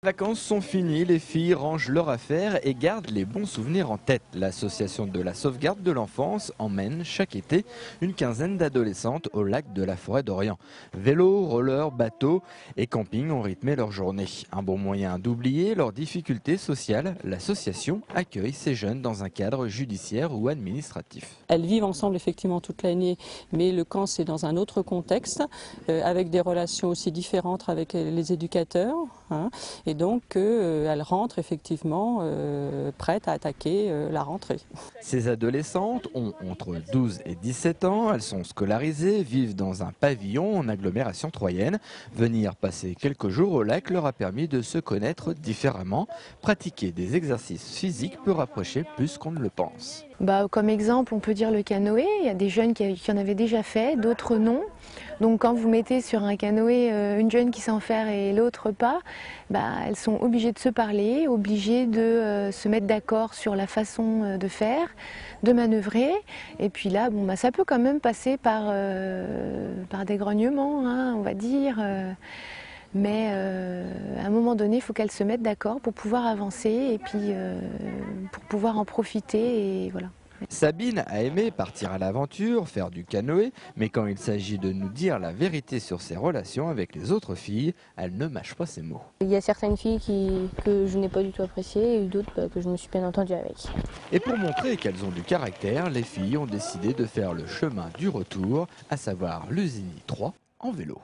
Les vacances sont finies, les filles rangent leurs affaires et gardent les bons souvenirs en tête. L'association de la sauvegarde de l'enfance emmène chaque été une quinzaine d'adolescentes au lac de la Forêt d'Orient. Vélo, roller, bateau et camping ont rythmé leur journée. Un bon moyen d'oublier leurs difficultés sociales, l'association accueille ces jeunes dans un cadre judiciaire ou administratif. Elles vivent ensemble effectivement toute l'année, mais le camp c'est dans un autre contexte, avec des relations aussi différentes avec les éducateurs, hein, et donc elles rentrent effectivement prêtes à attaquer la rentrée. Ces adolescentes ont entre 12 et 17 ans, elles sont scolarisées, vivent dans un pavillon en agglomération troyenne. Venir passer quelques jours au lac leur a permis de se connaître différemment. Pratiquer des exercices physiques peut rapprocher plus qu'on ne le pense. Comme exemple, on peut dire le canoë. Il y a des jeunes qui en avaient déjà fait, d'autres non. Donc quand vous mettez sur un canoë une jeune qui sait en faire et l'autre pas, elles sont obligées de se parler, obligées de se mettre d'accord sur la façon de faire, de manœuvrer. Et puis là, ça peut quand même passer par des grognements, hein, on va dire. Mais à un moment donné, il faut qu'elles se mettent d'accord pour pouvoir avancer et puis pour pouvoir en profiter. Et voilà. Sabine a aimé partir à l'aventure, faire du canoë, mais quand il s'agit de nous dire la vérité sur ses relations avec les autres filles, elle ne mâche pas ses mots. Il y a certaines filles que je n'ai pas du tout appréciées et d'autres que je me suis bien entendue avec. Et pour montrer qu'elles ont du caractère, les filles ont décidé de faire le chemin du retour, à savoir l'Usigny 3 en vélo.